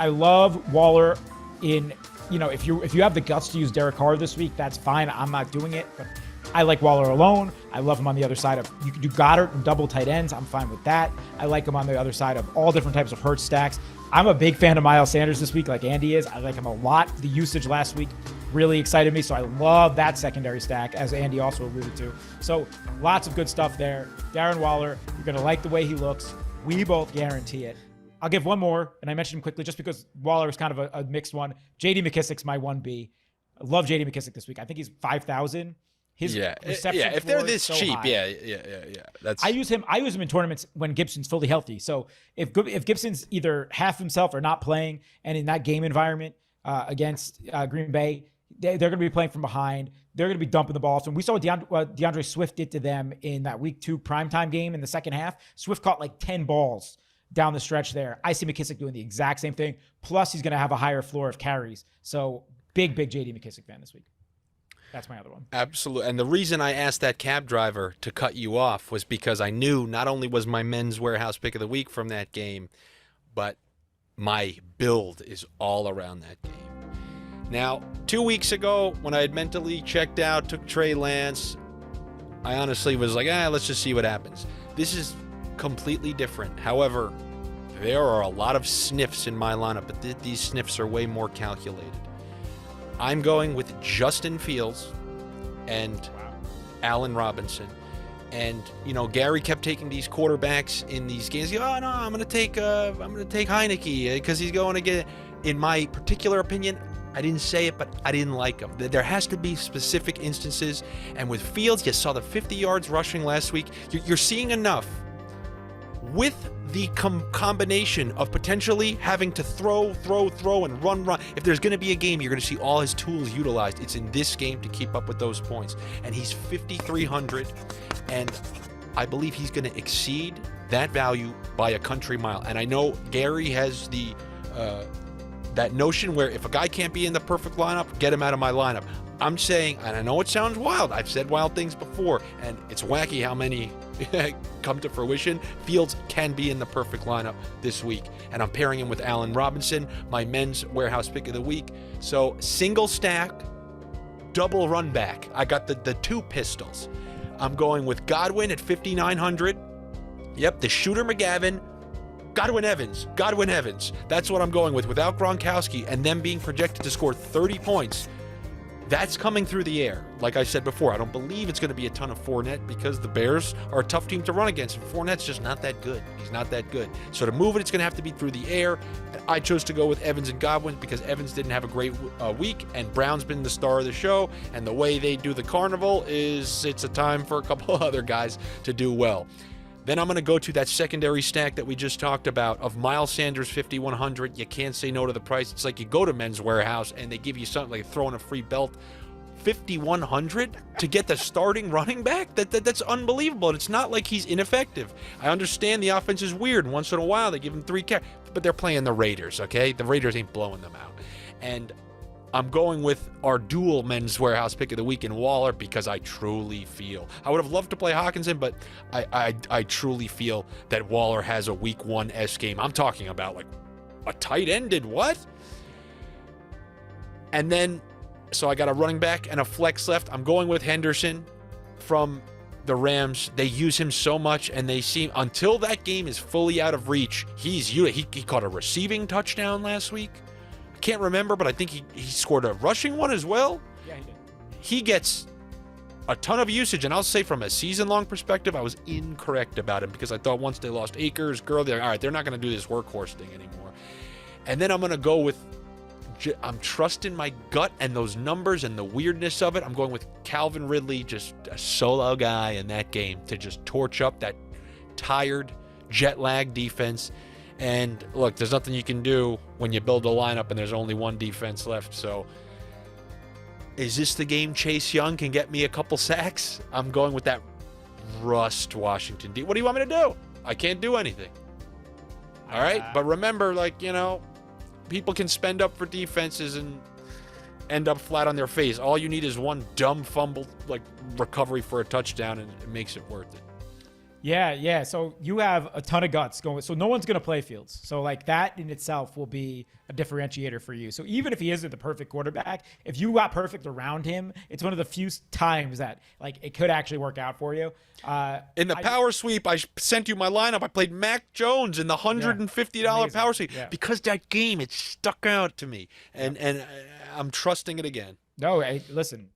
I love Waller if you have the guts to use Derek Carr this week, that's fine. I'm not doing it, but I like Waller alone. I love him on the other side of, you can do Goddard and double tight ends. I'm fine with that. I like him on the other side of all different types of Hurts stacks. I'm a big fan of Miles Sanders this week, like Andy is. I like him a lot. The usage last week really excited me, so I love that secondary stack, as Andy also alluded to. So lots of good stuff there. Darren Waller, you're going to like the way he looks. We both guarantee it. I'll give one more, and I mentioned him quickly just because Waller is kind of a mixed one. J.D. McKissic's my 1B. I love J.D. McKissic this week. I think he's 5,000. His reception if they're floor this is so cheap, high. I use him in tournaments when Gibson's fully healthy. So if Gibson's either half himself or not playing, and in that game environment against Green Bay, they're going to be playing from behind. They're going to be dumping the ball. So we saw what DeAndre Swift did to them in that week 2 primetime game in the second half. Swift caught like 10 balls down the stretch there. I see McKissic doing the exact same thing. Plus, he's going to have a higher floor of carries. So big J.D. McKissic fan this week. That's my other one. Absolutely. And the reason I asked that cab driver to cut you off was because I knew not only was my Men's Warehouse pick of the week from that game, but my build is all around that game. Now, 2 weeks ago, when I had mentally checked out, took Trey Lance, I honestly was like, let's just see what happens. This is completely different. However, there are a lot of sniffs in my lineup, but these sniffs are way more calculated. I'm going with Justin Fields and Allen Robinson. And Gary kept taking these quarterbacks in these games. I'm going to take Heineke because he's going to get. In my particular opinion, I didn't say it, but I didn't like him. There has to be specific instances. And with Fields, you saw the 50 yards rushing last week. You're seeing enough. With the combination of potentially having to throw, and run. If there's going to be a game, you're going to see all his tools utilized. It's in this game to keep up with those points. And he's 5,300, and I believe he's going to exceed that value by a country mile. And I know Gary has the that notion where if a guy can't be in the perfect lineup, get him out of my lineup. I'm saying, and I know it sounds wild, I've said wild things before, and it's wacky how many come to fruition. Fields can be in the perfect lineup this week, and I'm pairing him with Allen Robinson, my Men's Warehouse pick of the week. So single stack, double run back. I got the 2 pistols. I'm going with Godwin at 5,900. Yep, the shooter McGavin, Godwin Evans. That's what I'm going with. Without Gronkowski and them being projected to score 30 points, that's coming through the air. Like I said before, I don't believe it's going to be a ton of Fournette because the Bears are a tough team to run against. And Fournette's just not that good. He's not that good. So to move it, it's going to have to be through the air. I chose to go with Evans and Godwin because Evans didn't have a great week, and Brown's been the star of the show. And the way they do the carnival is it's a time for a couple of other guys to do well. Then I'm going to go to that secondary stack that we just talked about of Miles Sanders, 5,100. You can't say no to the price. It's like you go to Men's Warehouse and they give you something like throwing a free belt. 5,100 to get the starting running back? That's unbelievable. And it's not like he's ineffective. I understand the offense is weird. Once in a while, they give him 3 catches. But they're playing the Raiders, okay? The Raiders ain't blowing them out. And I'm going with our dual Men's Warehouse pick of the week in Waller because I truly feel. I would have loved to play Hawkinson, but I truly feel that Waller has a week 1-esque game. I'm talking about like a tight-ended what? And then, so I got a running back and a flex left. I'm going with Henderson from the Rams. They use him so much, and they seem, until that game is fully out of reach, he caught a receiving touchdown last week. Can't remember, but I think he scored a rushing one as well. Yeah, he did. He gets a ton of usage, and I'll say from a season-long perspective, I was incorrect about him because I thought once they lost Akers, they're like, all right, they're not going to do this workhorse thing anymore. And then I'm going to go with, I'm trusting my gut and those numbers and the weirdness of it. I'm going with Calvin Ridley, just a solo guy in that game to just torch up that tired, jet-lagged defense. And look, there's nothing you can do when you build a lineup and there's only one defense left. So is this the game Chase Young can get me a couple sacks? I'm going with that rust Washington D. What do you want me to do? I can't do anything. All right. But remember, like, you know, people can spend up for defenses and end up flat on their face. All you need is one dumb fumble, like recovery for a touchdown, and it makes it worth it. Yeah. So you have a ton of guts going. So no one's going to play Fields. So like that in itself will be a differentiator for you. So even if he isn't the perfect quarterback, if you got perfect around him, it's one of the few times that like it could actually work out for you. In the power sweep, I sent you my lineup. I played Mac Jones in the $150 power sweep because that game, it stuck out to me. And I'm trusting it again. No, listen.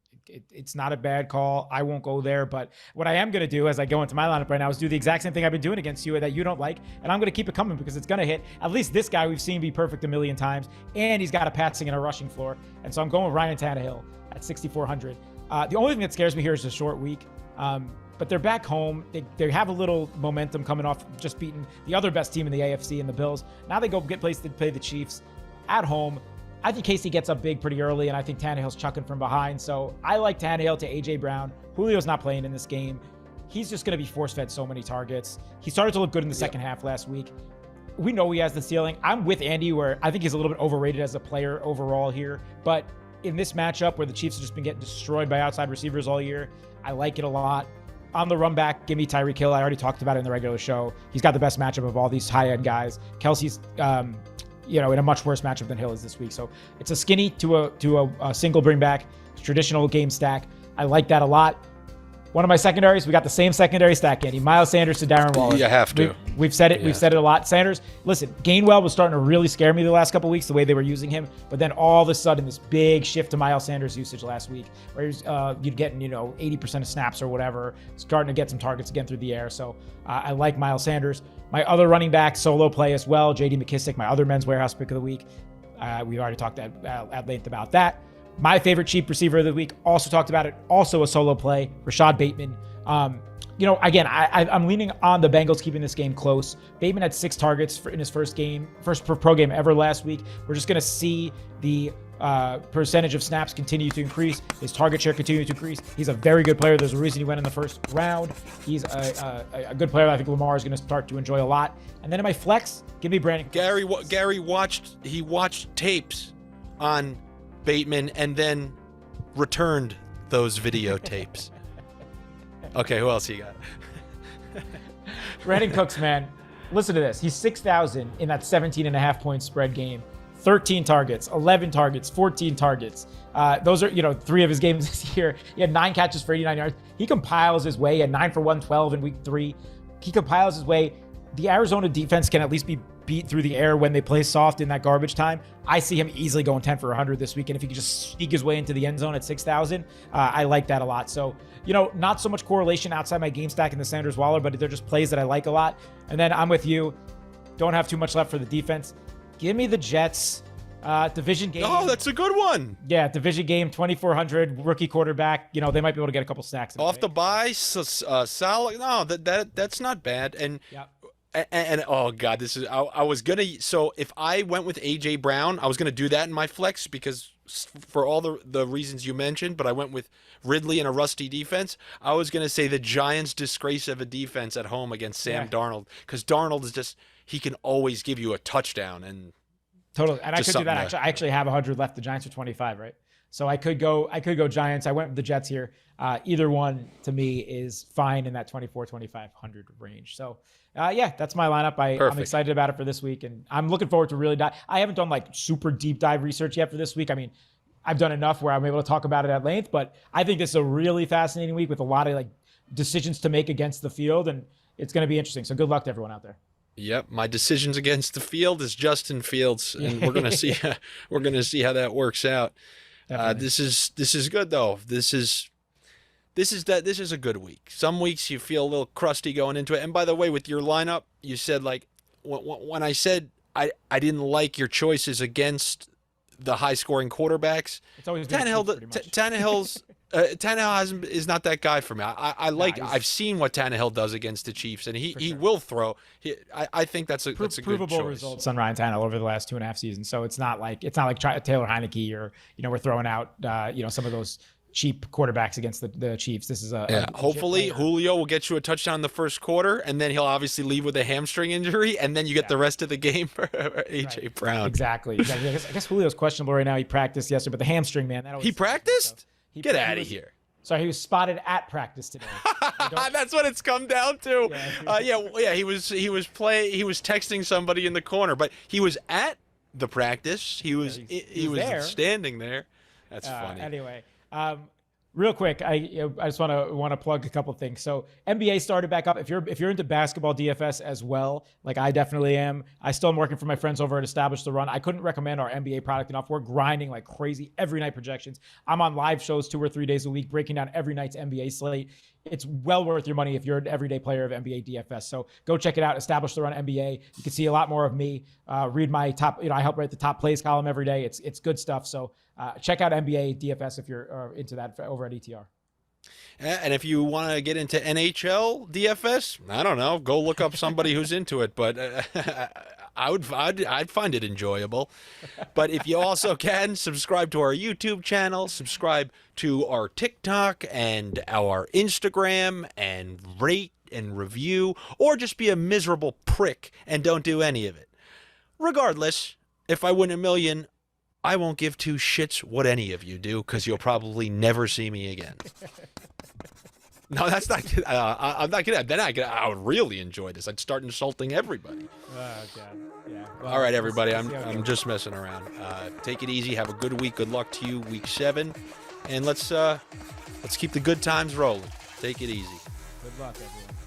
It's not a bad call. I won't go there. But what I am going to do as I go into my lineup right now is do the exact same thing I've been doing against you that you don't like. And I'm going to keep it coming because it's going to hit. At least this guy we've seen be perfect a million times. And he's got a passing and a rushing floor. And so I'm going with Ryan Tannehill at 6,400. The only thing that scares me here is a short week. But they're back home. They have a little momentum coming off just beating the other best team in the AFC and the Bills. Now they go get placed to play the Chiefs at home. I think Casey gets up big pretty early, and I think Tannehill's chucking from behind. So I like Tannehill to A.J. Brown. Julio's not playing in this game. He's just going to be force-fed so many targets. He started to look good in the second half last week. We know he has the ceiling. I'm with Andy where I think he's a little bit overrated as a player overall here. But in this matchup where the Chiefs have just been getting destroyed by outside receivers all year, I like it a lot. On the run back, give me Tyreek Hill. I already talked about it in the regular show. He's got the best matchup of all these high-end guys. Kelsey's in a much worse matchup than Hill is this week. So it's a skinny to a single bring back, traditional game stack. I like that a lot. One of my secondaries, we got the same secondary stack, Andy. Miles Sanders to Darren Waller. You have to. We've said it. Yeah. We've said it a lot. Sanders, listen, Gainwell was starting to really scare me the last couple of weeks, the way they were using him. But then all of a sudden, this big shift to Miles Sanders usage last week, where you'd getting 80% of snaps or whatever, starting to get some targets again through the air. So I like Miles Sanders. My other running back, solo play as well, J.D. McKissick, my other Men's Warehouse pick of the week. We've already talked at length about that. My favorite cheap receiver of the week, also talked about it, also a solo play, Rashad Bateman. Again, I'm leaning on the Bengals keeping this game close. Bateman had 6 targets in his first pro game ever last week. We're just going to see the percentage of snaps continue to increase. His target share continue to increase. He's a very good player. There's a reason he went in the first round. He's a good player that I think Lamar is going to start to enjoy a lot. And then in my flex, give me Brandon. Gary watched tapes on Bateman and then returned those videotapes. Okay, who else you got? Brandon Cooks, man. Listen to this. He's 6,000 in that 17.5 point spread game. 13 targets, 11 targets, 14 targets. Those are, 3 of his games this year. He had 9 catches for 89 yards. He compiles his way. He had 9 for 112 in week 3. he compiles his way. The Arizona defense can at least be beat through the air when they play soft in that garbage time. I see him easily going 10 for 100 this week. And if he can just sneak his way into the end zone at 6,000, I like that a lot. So, not so much correlation outside my game stack in the Sanders Waller, but they're just plays that I like a lot. And then I'm with you. Don't have too much left for the defense. Give me the Jets. Division game. Oh, that's a good one. Yeah, division game, 2,400, rookie quarterback. They might be able to get a couple stacks. Off the bye, solid. No, that's not bad. And yep. And oh god, this is I was gonna. So if I went with AJ Brown, I was gonna do that in my flex because for all the reasons you mentioned. But I went with Ridley and a rusty defense. I was gonna say the Giants' disgrace of a defense at home against Sam Darnold, because Darnold is just, he can always give you a touchdown. And totally. And I could do that. I actually have 100 left. The Giants are 25, right? So I could go Giants. I went with the Jets here. Either one to me is fine in that 2,500 range. So that's my lineup. I'm excited about it for this week, and I'm looking forward to really dive. I haven't done like super deep dive research yet for this week. I mean, I've done enough where I'm able to talk about it at length, but I think this is a really fascinating week with a lot of like decisions to make against the field, and it's going to be interesting. So good luck to everyone out there. Yep, my decisions against the field is Justin Fields, and we're gonna see how that works out. This is good though. This is a good week. Some weeks you feel a little crusty going into it. And by the way, with your lineup, you said like when I said I didn't like your choices against the high scoring quarterbacks. It's always Tannehill is not that guy for me. I've seen what Tannehill does against the Chiefs, and he will throw. I think that's a good provable choice. Results on Ryan Tannehill over the last 2.5 seasons. So it's not like Taylor Heineke or we're throwing out some of those cheap quarterbacks against the Chiefs. This is hopefully Julio will get you a touchdown in the first quarter, and then he'll obviously leave with a hamstring injury, and then you get the rest of the game for AJ Brown. Exactly. I guess Julio's questionable right now. He practiced yesterday, but the hamstring, man, that always he practiced. Get out of here. Sorry, he was spotted at practice today. That's what it's come down to. He was texting somebody in the corner, but he was at the practice. He was standing there. That's funny. Anyway, real quick, I just want to plug a couple things. So NBA started back up. If you're into basketball DFS as well, like I definitely am. I still am working for my friends over at Establish the Run. I couldn't recommend our NBA product enough. We're grinding like crazy every night projections. I'm on live shows 2 or 3 days a week, breaking down every night's NBA slate. It's well worth your money if you're an everyday player of NBA DFS. So go check it out. Establish the Run NBA. You can see a lot more of me. Read my top. I help write the top plays column every day. It's good stuff. So check out NBA DFS if you're into that over at ETR. And if you want to get into NHL DFS, I don't know, go look up somebody who's into it. But I'd find it enjoyable. But if you also can, subscribe to our YouTube channel, subscribe to our TikTok and our Instagram, and rate and review, or just be a miserable prick and don't do any of it. Regardless, if I win $1 million, I won't give 2 shits what any of you do, because you'll probably never see me again. No, that's not. I'm not kidding. Then I would really enjoy this. I'd start insulting everybody. Oh God. Yeah. Well, all right, everybody. I'm just messing around. Take it easy. Have a good week. Good luck to you, week 7, and let's keep the good times rolling. Take it easy. Good luck, everyone.